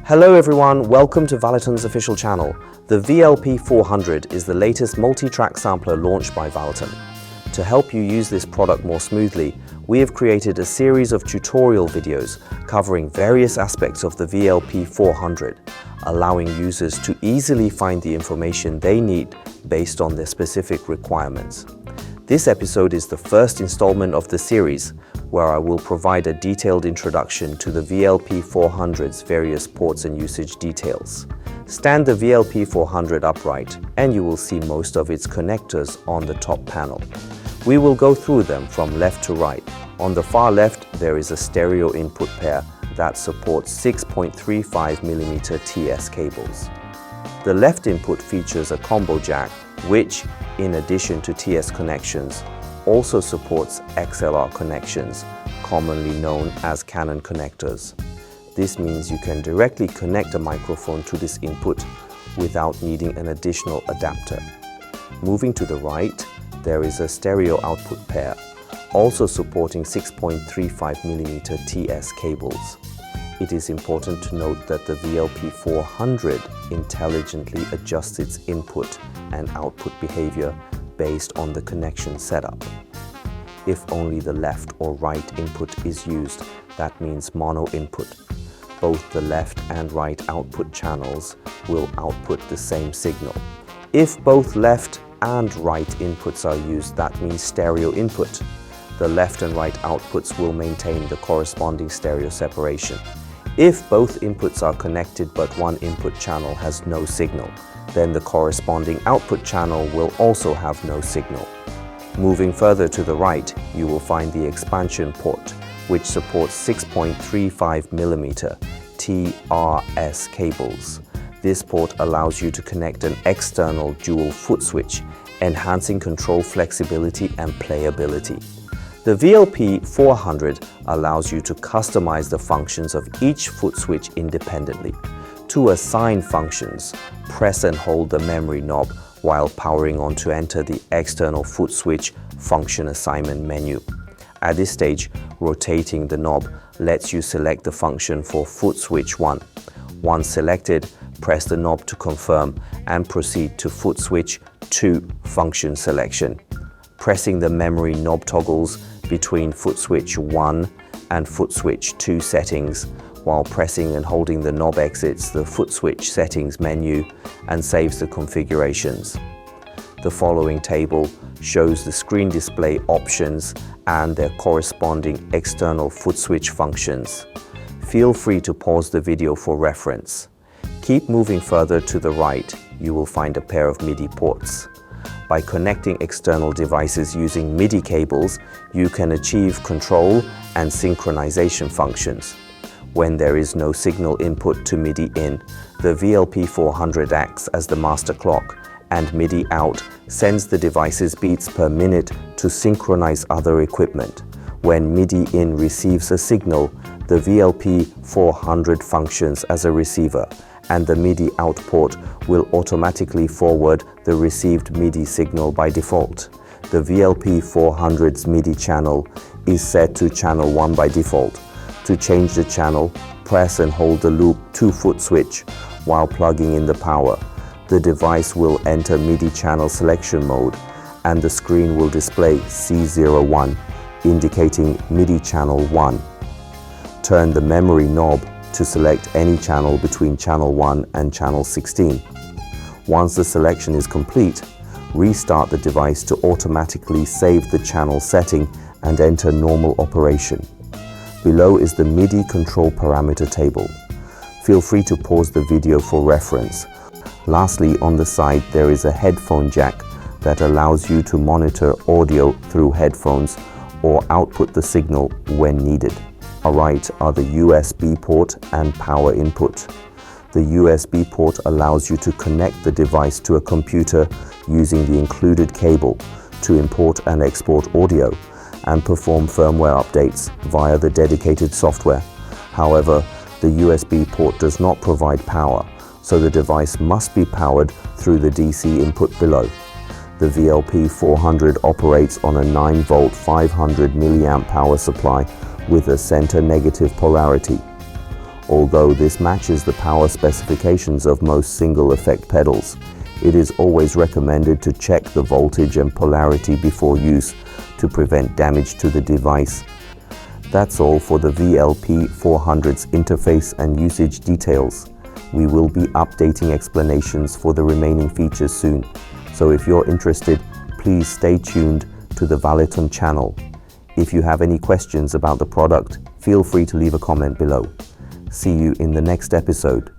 Hello everyone, welcome to Valeton's official channel. The VLP-400 is the latest multi-track sampler launched by Valeton. To help you use this product more smoothly, we have created a series of tutorial videos covering various aspects of the VLP-400, allowing users to easily find the information they need based on their specific requirements. This episode is the first installment of the series, where I will provide a detailed introduction to the VLP-400's various ports and usage details. Stand the VLP-400 upright and you will see most of its connectors on the top panel. We will go through them from left to right. On the far left, there is a stereo input pair that supports 6.35mm TS cables. The left input features a combo jack, which, in addition to TS connections, also supports XLR connections, commonly known as Canon connectors. This means you can directly connect a microphone to this input without needing an additional adapter. Moving to the right, there is a stereo output pair, also supporting 6.35mm TS cables. It is important to note that the VLP-400 intelligently adjusts its input and output behavior based on the connection setup. If only the left or right input is used, that means mono input. Both the left and right output channels will output the same signal. If both left and right inputs are used, that means stereo input. The left and right outputs will maintain the corresponding stereo separation. If both inputs are connected but one input channel has no signal, then the corresponding output channel will also have no signal. Moving further to the right, you will find the expansion port, which supports 6.35mm TRS cables. This port allows you to connect an external dual foot switch, enhancing control flexibility and playability. The VLP-400 allows you to customize the functions of each foot switch independently. To assign functions, press and hold the memory knob while powering on to enter the external foot switch function assignment menu. At this stage, rotating the knob lets you select the function for foot switch 1. Once selected, press the knob to confirm and proceed to foot switch 2 function selection. Pressing the memory knob toggles between foot switch 1 and foot switch 2 settings, while pressing and holding the knob exits the foot switch settings menu and saves the configurations. The following table shows the screen display options and their corresponding external foot switch functions. Feel free to pause the video for reference. Keep moving further to the right, you will find a pair of MIDI ports. By connecting external devices using MIDI cables, you can achieve control and synchronization functions. When there is no signal input to MIDI in, the VLP-400 acts as the master clock, and MIDI out sends the device's beats per minute to synchronize other equipment. When MIDI in receives a signal, the VLP-400 functions as a receiver, and the MIDI out port will automatically forward the received MIDI signal by default. The VLP-400's MIDI channel is set to channel 1 by default. To change the channel, press and hold the loop 2 foot switch while plugging in the power. The device will enter MIDI channel selection mode and the screen will display C01, indicating MIDI channel 1. Turn the memory knob to select any channel between channel 1 and channel 16. Once the selection is complete, restart the device to automatically save the channel setting and enter normal operation. Below is the MIDI control parameter table. Feel free to pause the video for reference. Lastly, on the side there is a headphone jack that allows you to monitor audio through headphones or output the signal when needed. Right are the USB port and power input. The USB port allows you to connect the device to a computer using the included cable to import and export audio and perform firmware updates via the dedicated software. However, the USB port does not provide power, so the device must be powered through the DC input below. The VLP-400 operates on a 9-volt 500 mA power supply with a center negative polarity. Although this matches the power specifications of most single effect pedals, it is always recommended to check the voltage and polarity before use to prevent damage to the device. That's all for the VLP-400's interface and usage details. We will be updating explanations for the remaining features soon, so if you're interested, please stay tuned to the Valeton channel. If you have any questions about the product, feel free to leave a comment below. See you in the next episode.